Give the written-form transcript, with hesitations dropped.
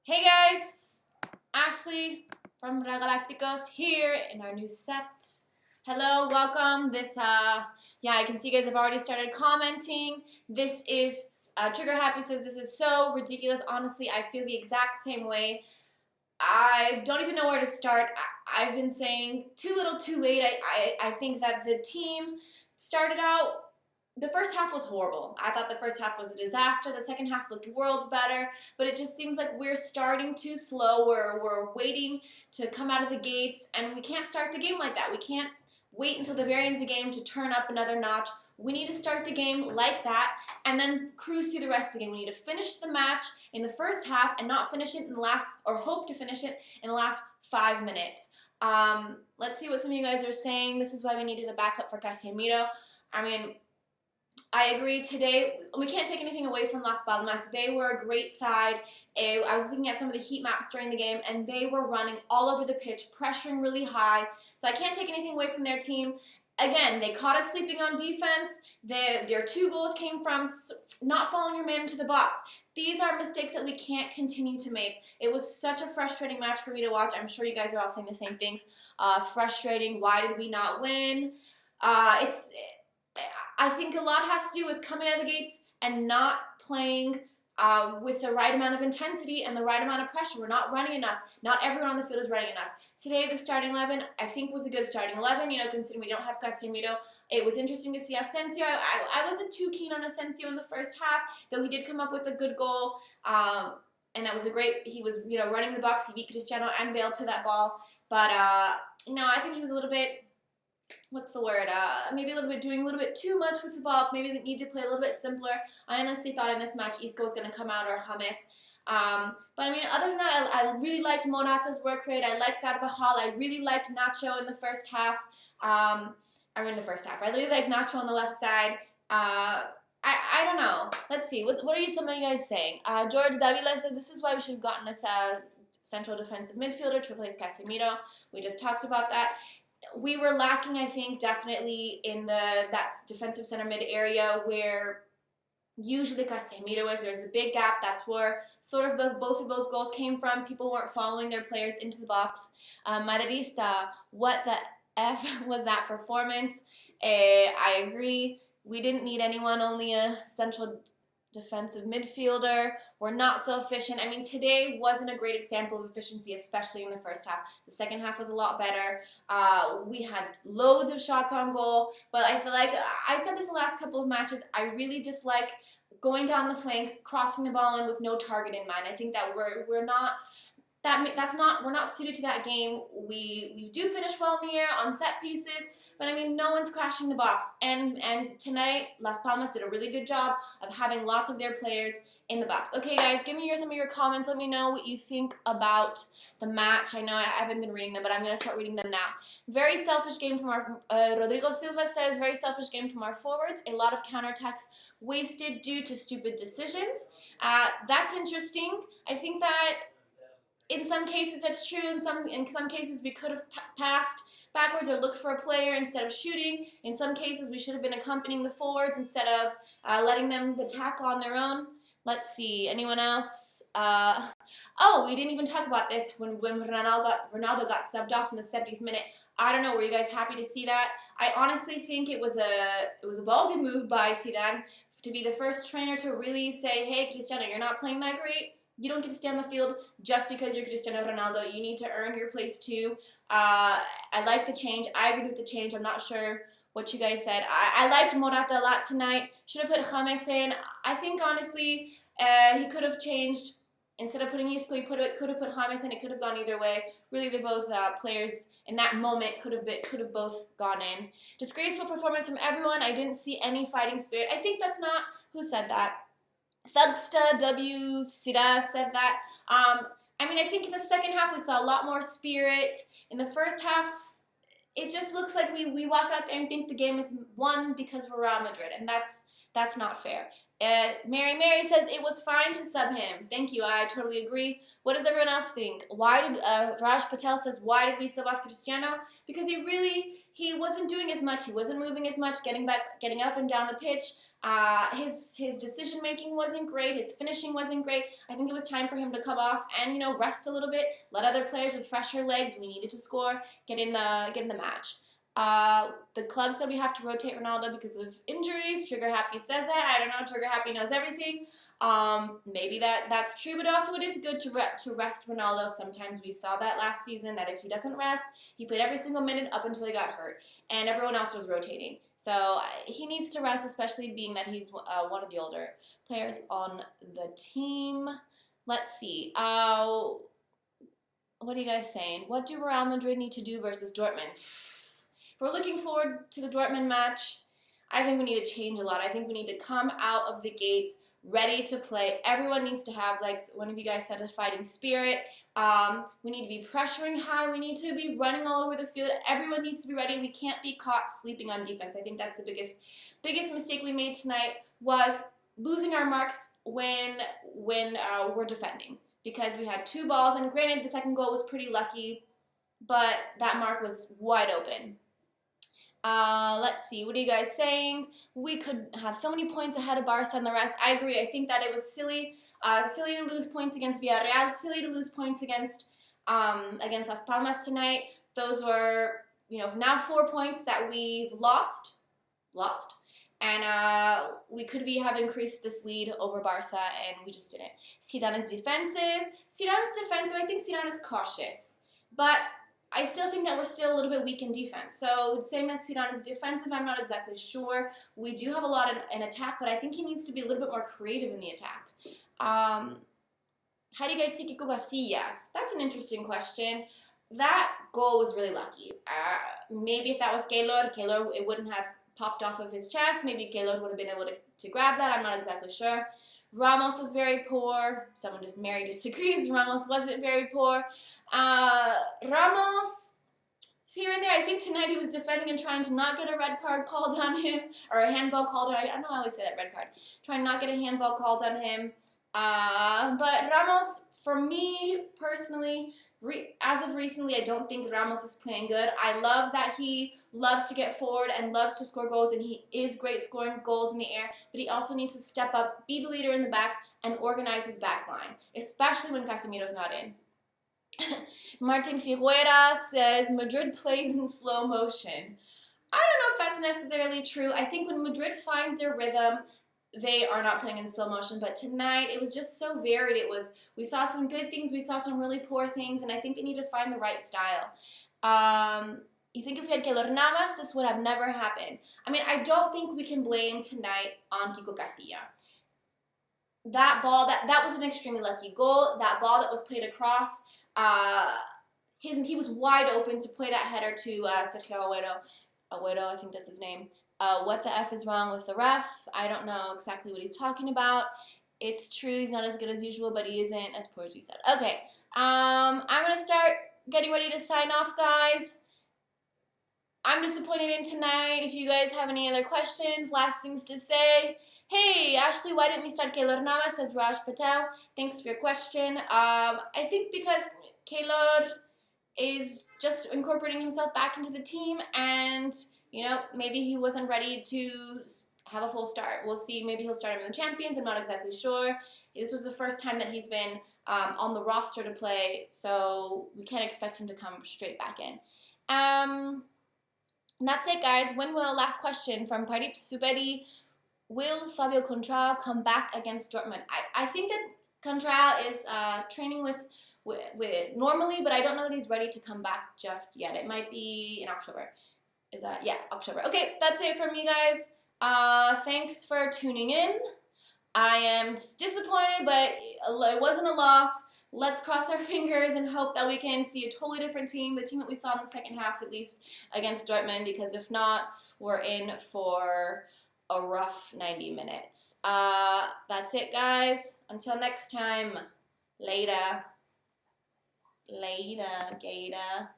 Hey guys, Ashley from Galacticos here in our new set. Hello, welcome. I can see you guys have already started commenting. This is Trigger Happy says this is so ridiculous. Honestly, I feel the exact same way. I don't even know where to start. I've been saying too little, too late. I think that the team started out. The first half was horrible. I thought the first half was a disaster. The second half looked worlds better, but it just seems like we're starting too slow. We're waiting to come out of the gates, and we can't start the game like that. We can't wait until the very end of the game to turn up another notch. We need to start the game like that and then cruise through the rest of the game. We need to finish the match in the first half and not finish it in the last, or hope to finish it in the last 5 minutes. Let's see what some of you guys are saying. This is why we needed a backup for Casemiro. I agree. Today, we can't take anything away from Las Palmas. They were a great side. I was looking at some of the heat maps during the game, and they were running all over the pitch, pressuring really high. So I can't take anything away from their team. Again, they caught us sleeping on defense. Their 2 goals came from not following your man into the box. These are mistakes that we can't continue to make. It was such a frustrating match for me to watch. I'm sure you guys are all saying the same things. Frustrating. Why did we not win? I think a lot has to do with coming out of the gates and not playing with the right amount of intensity and the right amount of pressure. We're not running enough. Not everyone on the field is running enough. Today, the starting 11, I think, was a good starting 11, considering we don't have Casemiro. It was interesting to see Asensio. I wasn't too keen on Asensio in the first half, though he did come up with a good goal. And that was he was, running the box. He beat Cristiano and Bale to that ball. But, I think he was a little bit, maybe doing a little bit too much with the ball. Maybe they need to play a little bit simpler. I honestly thought in this match Isco was going to come out, or James. But other than that, I really liked Morata's work rate. I liked Carvajal. I really liked Nacho in the first half. I really liked Nacho on the left side. I don't know. Let's see. What are some of you guys saying? George Davila says this is why we should have gotten a central defensive midfielder to replace Casemiro. We just talked about that. We were lacking, I think, definitely in that defensive center mid area where usually Casemiro is. There's a big gap. That's where sort of both of those goals came from. People weren't following their players into the box. Madridista, what the F was that performance? I agree. We didn't need anyone, only a central defensive midfielder. We're not so efficient. Today wasn't a great example of efficiency, especially in the first half. The second half was a lot better. We had loads of shots on goal, but I feel like, I said this the last couple of matches, I really dislike going down the flanks, crossing the ball in with no target in mind. I think that we're not suited to that game. We do finish well in the air on set pieces, but no one's crashing the box. And tonight, Las Palmas did a really good job of having lots of their players in the box. Okay, guys, give me some of your comments. Let me know what you think about the match. I know I haven't been reading them, but I'm going to start reading them now. Very selfish game from our Rodrigo Silva says, very selfish game from our forwards. A lot of counterattacks wasted due to stupid decisions. That's interesting. I think that in some cases that's true. In some cases we could have passed backwards or looked for a player instead of shooting. In some cases we should have been accompanying the forwards instead of letting them attack on their own. Let's see. Anyone else? We didn't even talk about this when Ronaldo got subbed off in the 70th minute. I don't know. Were you guys happy to see that? I honestly think it was a ballsy move by Zidane to be the first trainer to really say, hey, Cristiano, you're not playing that great. You don't get to stay on the field just because you're Cristiano Ronaldo. You need to earn your place too. I like the change. I agree with the change. I'm not sure what you guys said. I liked Morata a lot tonight. Should have put James in. I think, honestly, he could have changed. Instead of putting Isco, he could have put James in. It could have gone either way. Really, they're both players in that moment could have both gone in. Disgraceful performance from everyone. I didn't see any fighting spirit. I think that's not who said that. Thugsta W. Sira said that. I think in the second half we saw a lot more spirit. In the first half, it just looks like we walk out there and think the game is won because we're Real Madrid, and that's not fair. Mary says it was fine to sub him. Thank you. I totally agree. What does everyone else think? Why did Raj Patel says why did we sub off Cristiano? Because he wasn't doing as much. He wasn't moving as much, getting up and down the pitch. His decision making wasn't great. His finishing wasn't great. I think it was time for him to come off and rest a little bit. Let other players with fresher legs. We needed to score. Get in the match. The club said we have to rotate Ronaldo because of injuries. Trigger Happy says that. I don't know. Trigger Happy knows everything. Maybe that's true, but also it is good to rest Ronaldo. Sometimes we saw that last season, that if he doesn't rest, he played every single minute up until he got hurt, and everyone else was rotating. So he needs to rest, especially being that he's one of the older players on the team. Let's see. What are you guys saying? What do Real Madrid need to do versus Dortmund? If we're looking forward to the Dortmund match, I think we need to change a lot. I think we need to come out of the gates ready to play. Everyone needs to have, like one of you guys said, a fighting spirit. We need to be pressuring high. We need to be running all over the field. Everyone needs to be ready. We can't be caught sleeping on defense. I think that's the biggest mistake we made tonight, was losing our marks when we're defending, because we had 2 balls, and granted the second goal was pretty lucky, but that mark was wide open. Let's see, what are you guys saying? We could have so many points ahead of Barca and the rest. I agree. I think that it was silly to lose points against Villarreal, silly to lose points against Las Palmas tonight. Those were, now 4 points that we've lost, and we could have increased this lead over Barca, and we just didn't. Zidane is defensive. I think Zidane is cautious, but I still think that we're still a little bit weak in defense. So saying that Zidane is defensive, I'm not exactly sure. We do have a lot in attack, but I think he needs to be a little bit more creative in the attack. How do you guys see Kiko Casillas? That's an interesting question. That goal was really lucky. Maybe if that was Keylor, it wouldn't have popped off of his chest. Maybe Keylor would have been able to grab that. I'm not exactly sure. Ramos was very poor. Someone just Mary disagrees. Ramos wasn't very poor. Ramos, here and there. I think tonight he was defending and trying to not get a red card called on him, or a handball called on him. I don't know, I always say that, red card. Trying not get a handball called on him. But Ramos, for me personally, as of recently, I don't think Ramos is playing good. I love that he loves to get forward and loves to score goals, and he is great scoring goals in the air, but he also needs to step up, be the leader in the back, and organize his back line, especially when Casemiro's not in. Martin Figuera says, Madrid plays in slow motion. I don't know if that's necessarily true. I think when Madrid finds their rhythm, they are not playing in slow motion, but tonight it was just so varied. We saw some good things, we saw some really poor things, and I think they need to find the right style. You think if we had Keylor Navas, this would have never happened. I mean, I don't think we can blame tonight on Kiko Casillas. That ball, that was an extremely lucky goal. That ball that was played across, he was wide open to play that header to Sergio Agüero, I think that's his name. What the F is wrong with the ref? I don't know exactly what he's talking about. It's true, he's not as good as usual, but he isn't as poor as you said. Okay, I'm going to start getting ready to sign off, guys. I'm disappointed in tonight. If you guys have any other questions, last things to say. Hey, Ashley, why didn't we start Keylor Navas, says Raj Patel. Thanks for your question. I think because Keylor is just incorporating himself back into the team, and maybe he wasn't ready to have a full start. We'll see. Maybe he'll start him in the Champions. I'm not exactly sure. This was the first time that he's been on the roster to play, so we can't expect him to come straight back in. And that's it, guys. Last question from Parip Superi. Will Fabio Contrao come back against Dortmund? I think that Contrao is training with normally, but I don't know that he's ready to come back just yet. It might be in October. October. Okay, that's it from me, guys. Thanks for tuning in. I am disappointed, but it wasn't a loss. Let's cross our fingers and hope that we can see a totally different team, the team that we saw in the second half, at least, against Dortmund, because if not, we're in for a rough 90 minutes. That's it, guys. Until next time, later. Later, Gator.